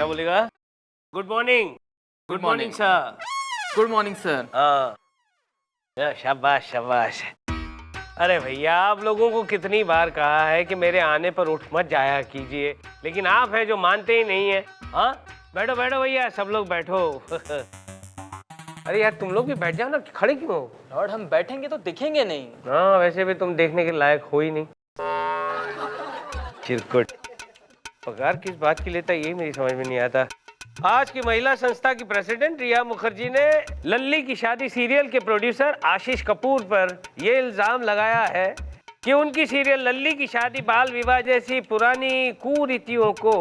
क्या बोलेगा? Good morning. Good morning sir. Good morning sir. हाँ, शाबाश शाबाश। अरे भैया, आप लोगों को कितनी बार कहा है कि मेरे आने पर उठ मत जाया कीजिए, लेकिन आप हैं जो मानते ही नहीं है। हाँ, बैठो बैठो भैया, सब लोग बैठो। अरे यार, तुम लोग भी बैठ जाओ ना, खड़े क्यों हो? लॉर्ड, हम बैठेंगे तो दिखेंगे नहीं। हाँ, वैसे भी तुम देखने के लायक हो ही नहीं। चिरकुट। पगार किस बात की लेता है, यही मेरी समझ में नहीं आता। आज की महिला संस्था की प्रेसिडेंट रिया मुखर्जी ने लल्ली की शादी सीरियल के प्रोड्यूसर आशीष कपूर पर यह इल्जाम लगाया है कि उनकी सीरियल लल्ली की शादी बाल विवाह जैसी पुरानी कुरीतियों को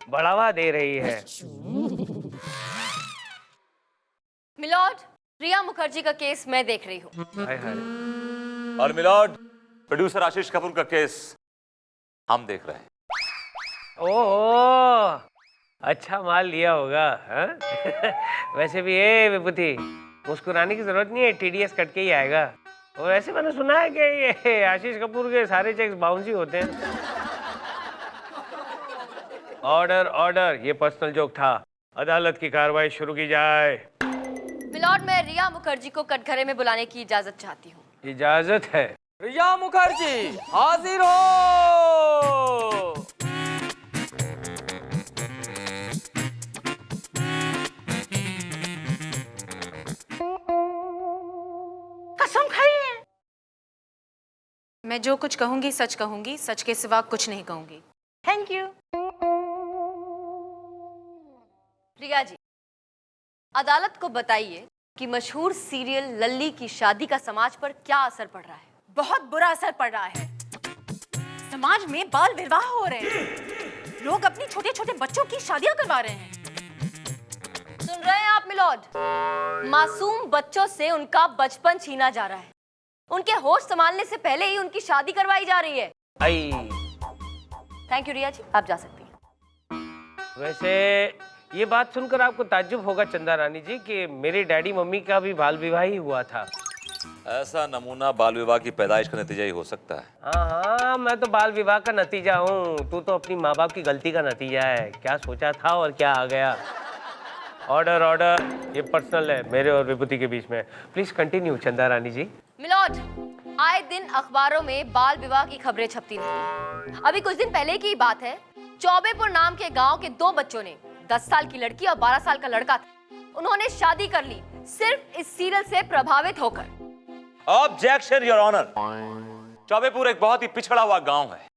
बढ़ावा दे रही है। मिलॉर्ड, रिया मुखर्जी का केस मैं देख रही हूँ। हाय हाय। और मिलॉर्ड, प्रोड्यूसर आशीष कपूर का केस हम देख रहे हैं। ओह, अच्छा माल लिया होगा। हाँ? वैसे भी ये विभूति, मुस्कुराने की जरूरत नहीं है, टीडीएस कट के ही आएगा। और ऐसे मैंने सुना है कि ये आशीष कपूर के सारे चेक्स बाउंस ही होते हैं। ऑर्डर ऑर्डर, ये पर्सनल जोक था। अदालत की कार्रवाई शुरू की जाए। मिलॉर्ड, मैं रिया मुखर्जी को कटघरे में बुलाने की इजाजत चाहती हूँ। इजाजत है। रिया मुखर्जी हाजिर हो। कसम खाई है। मैं जो कुछ कहूंगी सच कहूंगी, सच के सिवा कुछ नहीं कहूंगी। Thank you. रिया जी, अदालत को बताइए कि मशहूर सीरियल लल्ली की शादी का समाज पर क्या असर पड़ रहा है। बहुत बुरा असर पड़ रहा है। समाज में बाल विवाह हो रहे हैं। लोग अपनी छोटे छोटे बच्चों की शादियां करवा रहे हैं। सुन रहे हैं आप मिलॉर्ड? मासूम बच्चों से उनका बचपन छीना जा रहा है। उनके होश संभालने से पहले ही उनकी शादी करवाई जा रही है। आई। थैंक यू रिया जी, आप जा सकती हैं। वैसे ये बात सुनकर आपको ताज्जुब होगा चंदा रानी जी कि मेरे डैडी मम्मी का भी बाल विवाह ही हुआ था। ऐसा नमूना बाल विवाह की पैदाइश का नतीजा ही हो सकता है। हाँ हाँ, मैं तो बाल विवाह का नतीजा हूँ। तू तो अपनी माँ बाप की गलती का नतीजा है। क्या सोचा था और क्या आ गया। ऑर्डर ऑर्डर, ये पर्सनल है मेरे और विभूति के बीच में। प्लीज कंटिन्यू चंदा रानी जी। मिलॉर्ड, आए दिन अखबारों में बाल विवाह की खबरें छपती रहती हैं। अभी कुछ दिन पहले की बात है, चौबेपुर नाम के गांव के दो बच्चों ने, 10 साल की लड़की और 12 साल का लड़का था, उन्होंने शादी कर ली सिर्फ इस सीरियल से प्रभावित होकर। Objection your honour. चौबेपुर एक बहुत ही पिछड़ा हुआ गांव है।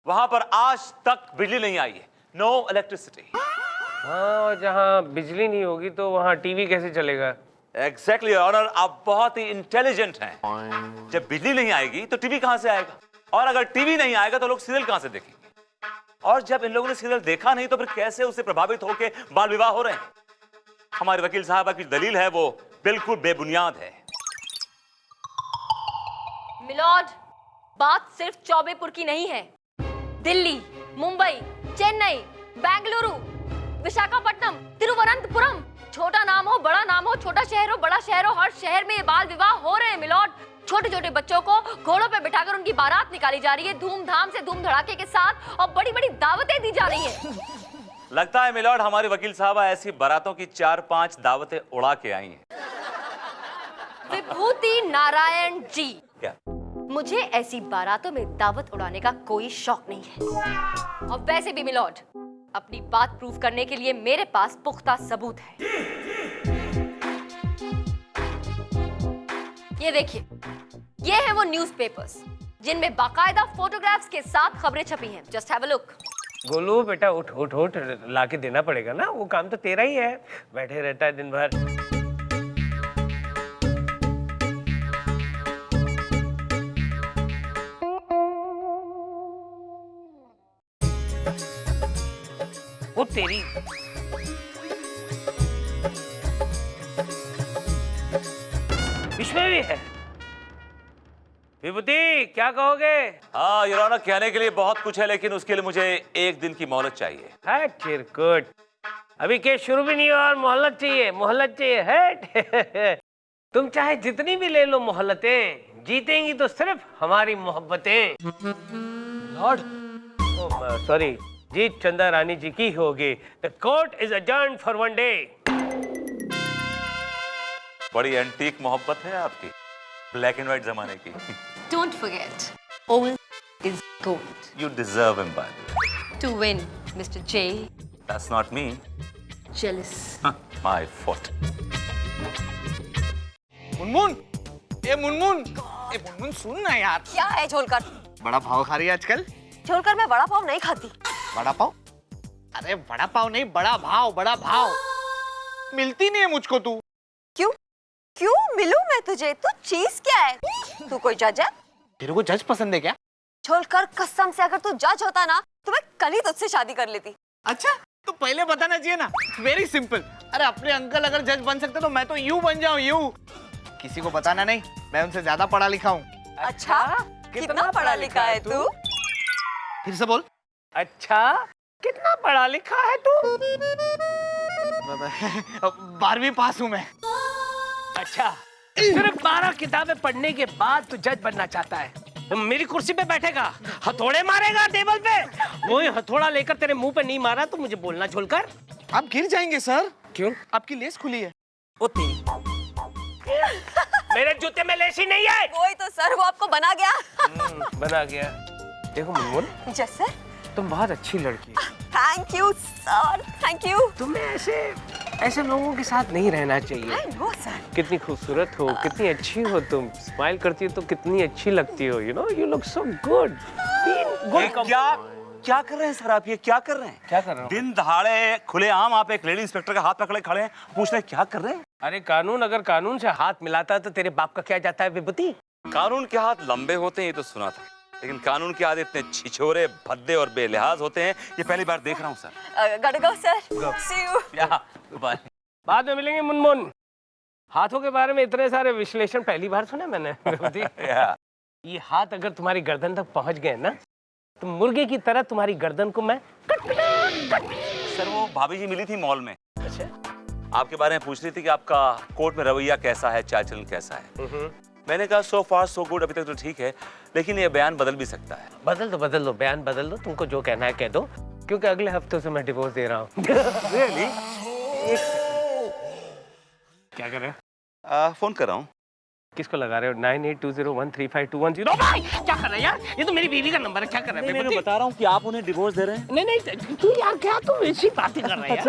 वहां पर आज तक बिजली नहीं आई है। No electricity. हाँ, और जहाँ बिजली नहीं होगी तो वहाँ टीवी कैसे चलेगा? एग्जैक्टली योर ऑनर, आप बहुत ही इंटेलिजेंट हैं। जब बिजली नहीं आएगी तो टीवी कहां से आएगा, और अगर टीवी नहीं आएगा तो लोग सीरियल कहां से देखेंगे, और जब इन लोगों ने सीरियल देखा नहीं तो फिर कैसे उससे प्रभावित होकर बाल विवाह हो रहे हैं। हमारे वकील साहबा की दलील है वो बिल्कुल बेबुनियाद है। मिलॉर्ड, बात सिर्फ चौबेपुर की नहीं है। दिल्ली, मुंबई, चेन्नई, बेंगलुरु, विशाखापट्टनम, तिरुवनंतपुरम, छोटा नाम हो बड़ा नाम हो, छोटा शहर हो बड़ा शहर हो, हर शहर में ये बाल विवाह हो रहे हैं मिलॉर्ड। छोटे छोटे बच्चों को घोड़ों पे बिठाकर उनकी बारात निकाली जा रही है, धूमधाम से, धूम धड़ाके के साथ, और बड़ी बड़ी दावतें दी जा रही है। लगता है मिलॉर्ड हमारे वकील साहबा ऐसी बारातों की 4-5 दावतें उड़ा के आई हैं। विभूति नारायण जी, क्या? मुझे ऐसी बारातों में दावत उड़ाने का कोई शौक नहीं है। और वैसे भी मिलॉर्ड, अपनी बात प्रूव करने के लिए मेरे पास पुख्ता सबूत है। ये देखिए, ये है वो न्यूज़पेपर्स जिनमें बाकायदा फोटोग्राफ्स के साथ खबरें छपी हैं। Just have a look. Golu बेटा, उठ उठ उठ, लाके देना पड़ेगा ना, वो काम तो तेरा ही है। बैठे रहता है दिन भर। वो तेरी। इसमें भी है। विभूति, क्या कहोगे? हाँ योर ऑनर, कहने के लिए बहुत कुछ है, लेकिन उसके लिए मुझे 1 दिन की मोहलत चाहिए। है चिरकुट, अभी केस शुरू भी नहीं हुआ और मोहलत चाहिए? मोहलत चाहिए है? तुम चाहे जितनी भी ले लो मोहलतें, जीतेंगी तो सिर्फ हमारी मोहब्बतें। लॉर्ड, सॉरी, जीत चंदा रानी जी की होगी। The court is adjourned for 1 day. बड़ी एंटीक मोहब्बत है आपकी, ब्लैक एंड व्हाइट जमाने की। Don't forget, old is gold. You deserve him, by the way. To win, Mr. J. That's not me. Jealous. My foot. Munmun, ए मुनमुन सुन ना यार। क्या है झोलकर? बड़ा पाव खा रही है आजकल? झोलकर मैं बड़ा पाव नहीं खाती। बड़ा पाव? अरे बड़ा पाव नहीं, बड़ा भाव। मिलती नहीं है मुझको तू। क्यों मिलूं मैं तुझे? तू चीज क्या है? तू कोई जज है? तेरे को जज पसंद है क्या? झोलकर कसम से अगर तू जज होता ना तो मैं कल ही तुझसे शादी कर लेती। अच्छा, तो पहले बताना चाहिए ना। Very simple. अरे अपने अंकल अगर जज बन सकते तो मैं तो यूं बन जाऊं, यूं। किसी को बताना नहीं, मैं उनसे ज्यादा पढ़ा लिखा हूँ। अच्छा, कितना पढ़ा लिखा है तू? फिर से बोल। अच्छा, कितना पढ़ा लिखा है तू? 12वीं पास हूँ मैं। अच्छा, सिर्फ 12 किताबें पढ़ने के बाद तू जज बनना चाहता है? तो मेरी कुर्सी पे बैठेगा, हथौड़े मारेगा टेबल पे। वही हथौड़ा लेकर तेरे मुंह पे नहीं मारा तो मुझे बोलना झोलकर। आप गिर जाएंगे सर। क्यों? आपकी लेस खुली है। वो तेरी मेरे जूते में लेसी नहीं है। वही तो सर, वो आपको बना गया। बना गया। देखो मुनमुन, यस सर। तुम बहुत अच्छी लड़की हो। Thank you sir, thank you. तुम्हें ऐसे लोगों के साथ नहीं रहना चाहिए। I know sir. कितनी खूबसूरत हो, कितनी अच्छी हो तुम। स्माइल करती हो तो कितनी अच्छी लगती हो। You know, you look so good. क्या कर रहे हैं सर आप? ये क्या कर रहे हैं? क्या कर रहा हूँ? दिन दहाड़े खुलेआम आप एक लेडी इंस्पेक्टर का हाथ पकड़े खड़े हैं, पूछ रहे हैं क्या कर रहे हैं? अरे कानून अगर कानून से हाथ मिलाता है तो तेरे बाप का क्या जाता है विभूति? कानून के हाथ लंबे होते हैं ये तो सुना था, लेकिन कानून के हाथ इतने छिछोरे, भद्दे और बेलिहाज होते हैं ये पहली बार देख रहा हूँ sir. Got go sir. See you. Bye. बाद में मिलेंगे मुनमुन। हाथों के बारे में इतने सारे विश्लेषण पहली बार सुने मैंने विभूति। ये हाथ अगर तुम्हारी गर्दन तक पहुंच गए ना तो मुर्गे की तरह तुम्हारी गर्दन को मैं सर वो भाभी जी मिली थी मॉल में, अच्छा आपके बारे में पूछ रही थी कि आपका कोर्ट में रवैया कैसा है, चाल चलन कैसा है। मैंने कहा सो फार सो गुड, अभी तक तो ठीक है, लेकिन ये बयान बदल भी सकता है। बदल दो बयान बदल दो, तुमको जो कहना है कह दो, क्योंकि अगले हफ्ते से मैं डिवोर्स दे रहा हूँ। Really? क्या कर रहे हो? फोन कर रहा हूँ। किसको लगा रहे हो? 9820135210। भाई क्या कर रहे हैं यार? ये तो मेरी बीवी का नंबर है। क्या कर रहे हैं? मैं बता रहा हूँ कि आप उन्हें डिवोर्स दे रहे हैं। नहीं तू यार क्या तुम ऐसी बातें कर रहे हैं?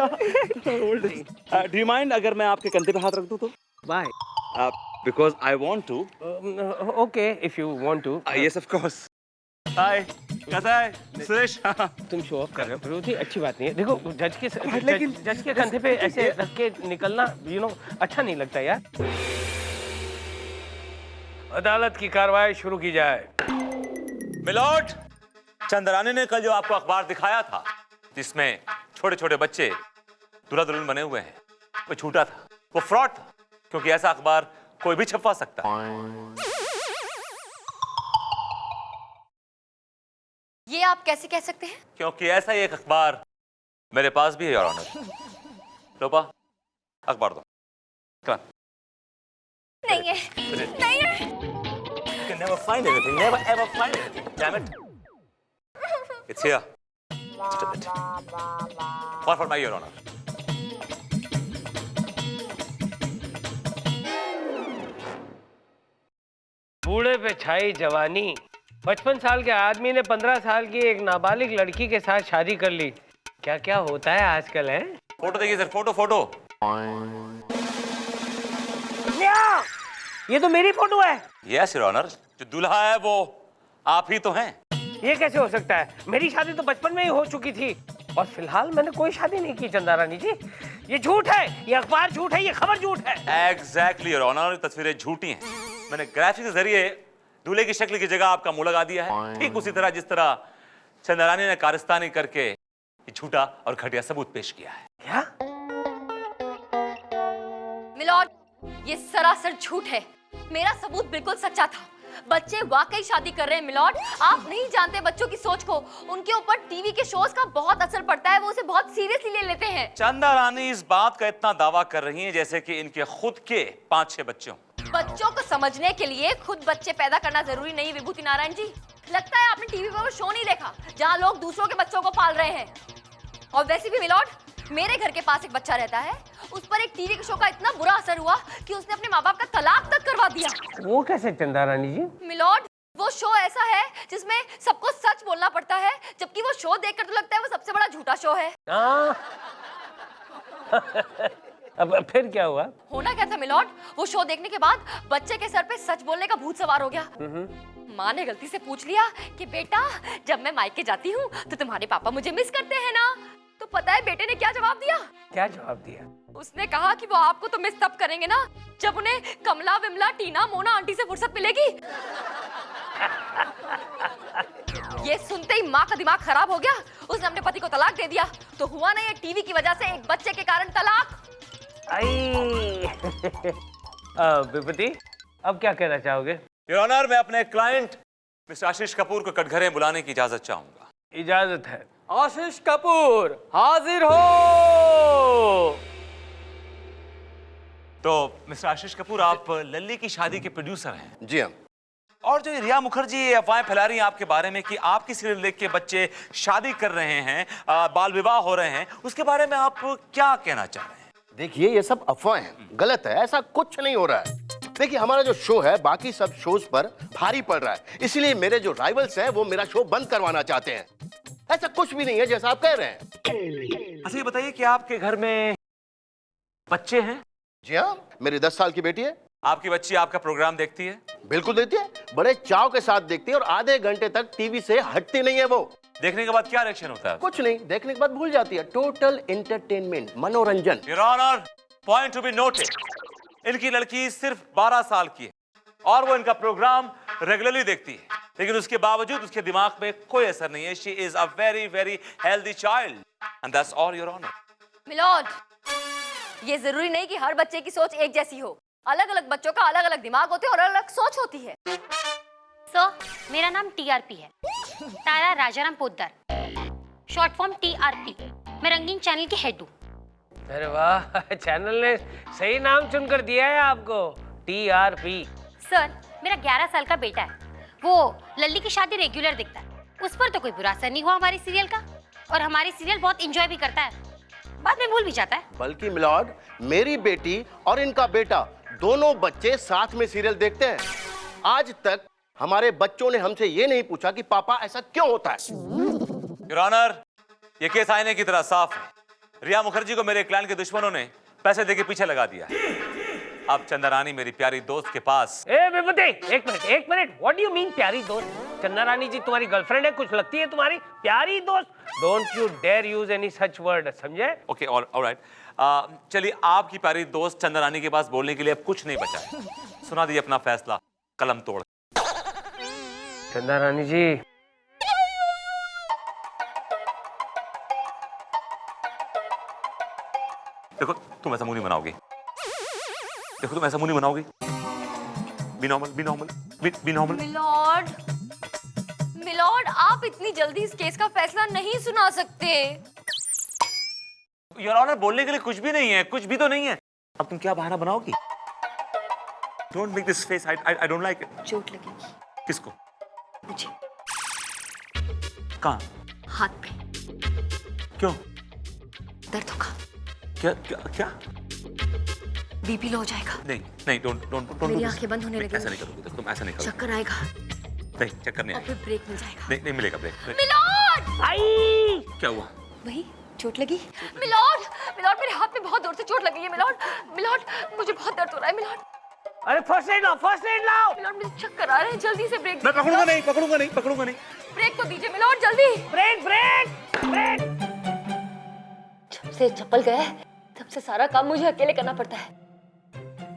डू यू माइंड अगर मैं आपके कंधे पे हाथ रख दूँ तो? Why? Because I want to. Okay, if you want to. Yes, of course. Hi. कैसा है सुरेश? तुम शो ऑफ कर रहे हो विरोधी, अच्छी बात नहीं है। देखो जज के कंधे पे ऐसे रख के निकलना अच्छा नहीं लगता यार। अदालत की कार्रवाई शुरू की जाए। मिलॉर्ड, चंद्रानी ने कल जो आपको अखबार दिखाया था जिसमें छोटे छोटे बच्चे दूल्हा दुल्हन बने हुए हैं, वो झूठा था, वो फ्रॉड था, क्योंकि ऐसा अखबार कोई भी छपवा सकता है। ये आप कैसे कह सकते हैं? क्योंकि ऐसा ही एक अखबार मेरे पास भी है योर ऑनर। लोपा अखबार दो। Come on. नहीं है, नहीं है। You can never find anything. Never ever find anything. Damn it. It's here. Just a bit. Forward my your honor. बूढ़े पे छाई जवानी। 55 साल के आदमी ने 15 साल की एक नाबालिग लड़की के साथ शादी कर ली। क्या क्या होता है आजकल है? फोटो देखिए सर, फोटो। ये तो मेरी फोटो है। Yes, your honor. जो दूल्हा है वो आप ही तो हैं। ये कैसे हो सकता है? मेरी शादी तो बचपन में ही हो चुकी थी और फिलहाल मैंने कोई शादी नहीं की चंदा रानी जी। ये झूठ है, ये अखबार झूठ है, ये खबर झूठ है। Exactly, your honor. तस्वीरें झूठी हैं। मैंने ग्राफिक्स के जरिए दूल्हे की शक्ल की जगह आपका मुंह लगा दिया है, ठीक उसी तरह जिस तरह चंद्रानी ने कारस्तानी करके ये झूठा और घटिया सबूत पेश किया है। क्या? मिलॉर्ड, ये सरासर झूठ है। मेरा सबूत बिल्कुल सच्चा था। बच्चे वाकई शादी कर रहे हैं मिलॉर्ड। आप नहीं जानते बच्चों की सोच को। उनके ऊपर टीवी के शोज का बहुत असर पड़ता है, वो उसे बहुत सीरियसली ले लेते हैं। चंदा रानी इस बात का इतना दावा कर रही हैं जैसे कि इनके खुद के 5-6 बच्चे हों। बच्चों को समझने के लिए खुद बच्चे पैदा करना जरूरी नहीं विभूति नारायण जी। लगता है आपने टीवी पर वो शो नहीं देखा जहाँ लोग दूसरों के बच्चों को पाल रहे हैं। और वैसे भी मिलॉर्ड, मेरे घर के पास एक बच्चा रहता है, उस पर एक टीवी के शो का इतना बुरा असर हुआ कि उसने अपने माँ बाप का तलाक तक करवा दिया। वो कैसे चंदा रानी जी? मिलॉर्ड, वो शो ऐसा है जिसमें सबको सच बोलना पड़ता है, जबकि वो शो देखकर तो लगता है वो सबसे बड़ा झूठा शो है। अब फिर क्या हुआ? होना क्या था मिलॉर्ड, वो शो देखने के बाद बच्चे के सर पे सच बोलने का भूत सवार हो गया। माँ ने गलती से पूछ लिया कि बेटा, जब मैं मायके जाती हूँ तो तुम्हारे पापा मुझे मिस करते हैं ना? तो पता है बेटे ने क्या जवाब दिया? क्या जवाब दिया? उसने कहा कि वो आपको तो मिस तब करेंगे ना जब उन्हें कमला, विमला, टीना, मोना आंटी से फुर्सत मिलेगी। ये सुनते ही माँ का दिमाग खराब हो गया। उसने अपने पति को तलाक दे दिया। तो हुआ ना ये टीवी की वजह से एक बच्चे के कारण तलाक। विभूति, अब क्या कहना चाहोगे? योर ऑनर, मैं अपने क्लाइंट मिस्टर आशीष कपूर को कटघरे बुलाने की इजाजत चाहूंगा। इजाजत है। आशीष कपूर हाजिर हो। तो मिस्टर आशीष कपूर, आप लल्ली की शादी के प्रोड्यूसर हैं। जी हाँ। और जो ये रिया मुखर्जी ये अफवाहें फैला रही हैं आपके बारे में कि आपकी सीरियल देख के बच्चे शादी कर रहे हैं, बाल विवाह हो रहे हैं, उसके बारे में आप क्या कहना चाह रहे हैं? देखिए, ये सब अफवाहें हैं, गलत है, ऐसा कुछ नहीं हो रहा है। देखिए, हमारा जो शो है बाकी सब शोज पर भारी पड़ रहा है, इसलिए मेरे जो राइवल्स हैं वो मेरा शो बंद करवाना चाहते हैं। ऐसा कुछ भी नहीं है जैसा आप कह रहे हैं। अच्छा, ये बताइए कि आपके घर में बच्चे हैं? जी हाँ, मेरी 10 साल की बेटी है। आपकी बच्ची आपका प्रोग्राम देखती है? बिल्कुल देखती है, बड़े चाव के साथ देखती है और आधे घंटे तक टीवी से हटती नहीं है वो। देखने के बाद क्या रिएक्शन होता है? कुछ नहीं, देखने के बाद भूल जाती है। टोटल एंटरटेनमेंट, मनोरंजन। Your honour, point to be noted, इनकी लड़की सिर्फ 12 साल की है और वो इनका प्रोग्राम रेगुलरली देखती है, लेकिन उसके बावजूद उसके दिमाग में कोई असर नहीं है। She is a very very healthy child and that's all your honour. Milord, ये जरूरी नहीं कि हर बच्चे की सोच एक जैसी हो। अलग अलग बच्चों का अलग अलग दिमाग होते हैं और अलग अलग सोच होती है। सर, मेरा नाम टीआरपी है, Tara Rajaram Poddar, short form TRP. मैं रंगीन चैनल की हेड हूँ। अरे वाह, चैनल ने सही नाम चुनकर दिया है आपको, टीआरपी। सर, मेरा 11 साल का बेटा है, वो लल्ली की शादी रेगुलर देखता है। उस पर तो कोई बुरा असर नहीं हुआ हमारी सीरियल का, और हमारी सीरियल बहुत इंजॉय भी करता है, बाद में भूल भी जाता है। बल्कि मिलॉर्ड, मेरी बेटी और इनका बेटा दोनों बच्चे साथ में सीरियल देखते हैं। आज तक हमारे बच्चों ने हमसे ये नहीं पूछा कि पापा ऐसा क्यों होता है। योर ऑनर, ये केस आईने की तरह साफ है। रिया मुखर्जी को मेरे क्लाइंट के दुश्मनों ने पैसे देके पीछे लगा दिया। अब चंदा रानी मेरी प्यारी दोस्त के पास। ए विभूति, एक minute, what do you mean प्यारी दोस्त? चंदा रानी जी तुम्हारी गर्लफ्रेंड है, कुछ लगती है तुम्हारी प्यारी दोस्त? Don't you dare use any such word, समझे? Okay, alright. चलिए, आपकी प्यारी दोस्त चंदा रानी के पास बोलने के लिए अब कुछ नहीं बचा है। सुना दिए अपना फैसला, कलम तोड़। चंदा रानी जी, देखो, तुम ऐसा मुंह नहीं बनाओगी। देखो, तुम ऐसा मुंह नहीं बनाओगी। Be normal, be normal, be normal. Milord, milord, आप इतनी जल्दी इस केस का फैसला नहीं सुना सकते। योर ऑनर, बोलने के लिए कुछ भी नहीं है, कुछ भी तो नहीं है। अब तुम क्या बहाना बनाओगी? Don't make this face, I don't like it. चोट लगेगी। किसको? मुझे। कहाँ? हाथ पे। क्यों? दर्द होगा। क्या क्या क्या? बीपी लो हो जाएगा। नहीं नहीं, डोंट। मेरी आंखें बंद होने लगेंगी। ऐसा नहीं करोगे, देखो तुम ऐसा नहीं करोगे। चक्कर आएगा। नहीं, चक्कर नहीं और आएगा। फिर ब्रेक मिल जाएगा। नहीं नहीं मिलेगा ब्रेक। मिलॉर्ड! आई! क्या हुआ? वही चोट लगी। मिलॉर्ड, मिलॉर्ड, मेरे हाथ में बहुत जोर से चोट लगी है। मिलॉर्ड, मिलॉर्ड, मुझे बहुत दर्द हो रहा है। मिलॉर्ड, अरे फर्स्ट एड लाओ, फर्स्ट एड लाओ। मिलॉर्ड, मुझे चक्कर आ रहे हैं, जल्दी से ब्रेक। मैं पकड़ूंगा नहीं, पकड़ूंगा नहीं, पकड़ूंगा नहीं। ब्रेक तो दीजिए मिलॉर्ड, जल्दी। Break break break. जब से चप्पल गया है, तब से सारा काम मुझे अकेले करना पड़ता है।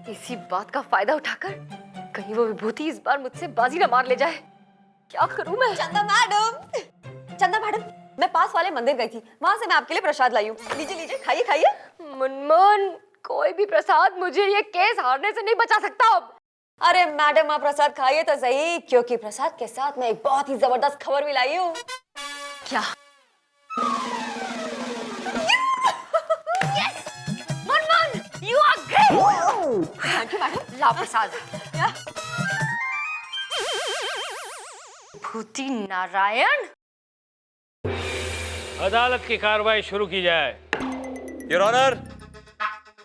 इसी बात का फायदा उठाकर कहीं वो विभूति इस बार मुझसे बाजी न मार ले जाए। क्या करूं मैं? चंदा मैडम, मैं पास वाले मंदिर गई थी, वहाँ से मैं आपके लिए प्रसाद लाई हूँ। लीजिए लीजिए, खाइए खाइए। मुनमुन, कोई भी प्रसाद मुझे ये केस हारने से नहीं बचा सकता अब। अरे मैडम, आप प्रसाद खाइए तो सही, क्योंकि प्रसाद के साथ मैं एक बहुत ही जबरदस्त खबर भी लाई हूँ। क्या? Munmun, you are great! Thank you madam. ला प्रसाद। विभूति नारायण। अदालत की कार्रवाई शुरू की जाए। योर ऑनर,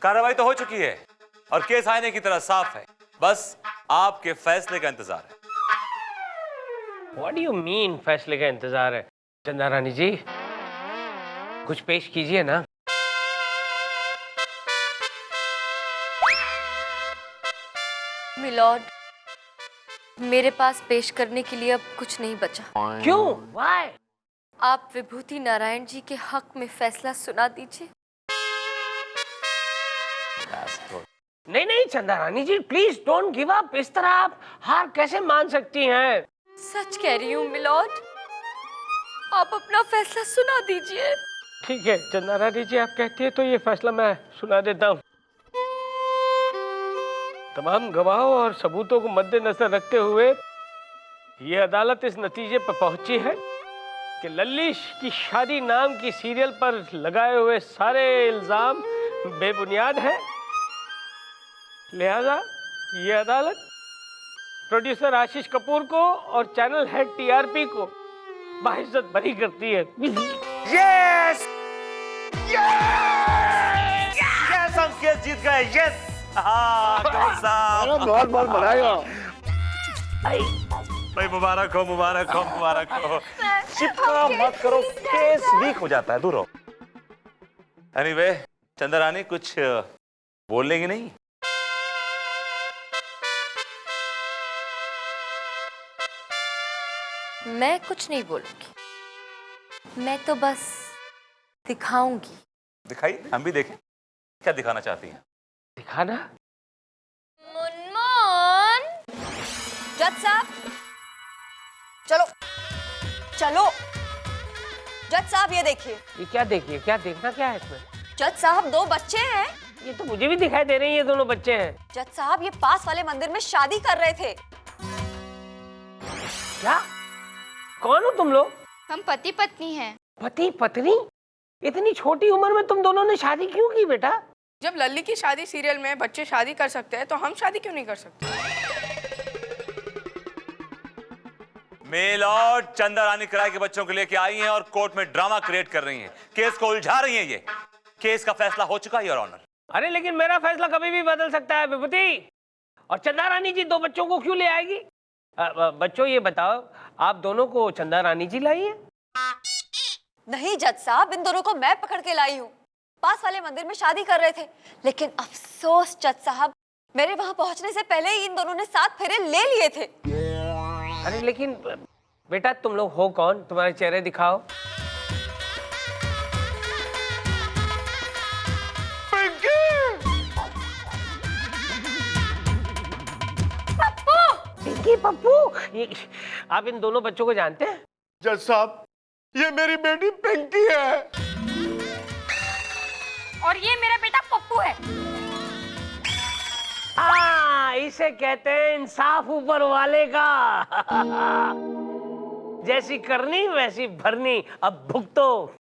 कार्रवाई तो हो चुकी है और केस आईने की तरह साफ है। बस आपके फैसले का इंतजार है। What do you mean फैसले का इंतजार है? चंदा रानी जी, कुछ पेश कीजिए ना। मिलॉर्ड, मेरे पास पेश करने के लिए अब कुछ नहीं बचा। क्यों? Why? आप विभूति नारायण जी के हक में फैसला सुना दीजिए। नहीं नहीं चंदा रानी जी, प्लीज डोंट गिव अप। इस तरह आप हार कैसे मान सकती हैं? सच कह रही हूँ मिलॉर्ड, आप अपना फैसला सुना दीजिए। ठीक है चंदा रानी जी, आप कहती है तो ये फैसला मैं सुना देता हूँ। तमाम गवाहों और सबूतों को मद्देनजर रखते हुए ये अदालत इस नतीजे पर पहुंची है कि लल्ली की शादी नाम की सीरियल पर लगाए हुए सारे इल्जाम बेबुनियाद है। लिहाजा ये अदालत प्रोड्यूसर आशीष कपूर को और चैनल हेड टीआरपी को बाइज्जत बरी करती है। यस यस, हम केस जीत गए। यस, हाँ कौन साहब, बहुत बहुत बधाई हो। भाई मुबारक हो, मुबारक हो, मुबारक हो। चिपका मत करो, केस लीक हो जाता है, दूर हो। एनीवे, चंदा रानी कुछ बोलने की नहीं? मैं कुछ नहीं बोलूंगी, मैं तो बस दिखाऊंगी। दिखाइए, हम भी देखें क्या दिखाना चाहती हैं। दिखाना? मुनमुन, जज साहब, चलो चलो। जज साहब ये देखिए। ये क्या देखिए? क्या देखना क्या है इसमें? जज साहब, दो बच्चे हैं। ये तो मुझे भी दिखाई दे रही है, ये दोनों बच्चे हैं। जज साहब, ये पास वाले मंदिर में शादी कर रहे थे। क्या? कौन हो तुम लोग? हम पति पत्नी हैं। पति पत्नी? इतनी छोटी उम्र में तुम दोनों ने शादी क्यों की बेटा? जब लल्ली की शादी सीरियल में बच्चे शादी कर सकते हैं तो हम शादी क्यों नहीं कर सकते? मेल और चंदा रानी किराए के बच्चों को लेके आई हैं और कोर्ट में ड्रामा क्रिएट कर रही हैं, केस को उलझा रही हैं। ये केस का फैसला हो चुका है योर ऑनर। अरे लेकिन मेरा फैसला कभी भी बदल सकता है विभूति। और चंदा रानी जी दो बच्चों को क्यों ले आएगी? बच्चों ये बताओ, आप दोनों को चंदा रानी जी लाई है? नहीं जज साहब, इन दोनों को मैं पकड़ के लाई हूँ। पास वाले मंदिर में शादी कर रहे थे, लेकिन अफसोस जज साहब, मेरे वहां पहुंचने से पहले ही इन दोनों ने 7 फेरे ले लिए थे। अरे लेकिन बेटा तुम लोग हो कौन? तुम्हारे चेहरे दिखाओ। पिंकी पप्पू, आप इन दोनों बच्चों को जानते हैं? जज साहब, ये मेरी बेटी पिंकी है। और ये मेरा बेटा पप्पू है। हाँ, इसे कहते हैं इंसाफ ऊपर वाले का। जैसी करनी वैसी भरनी, अब भुगतो।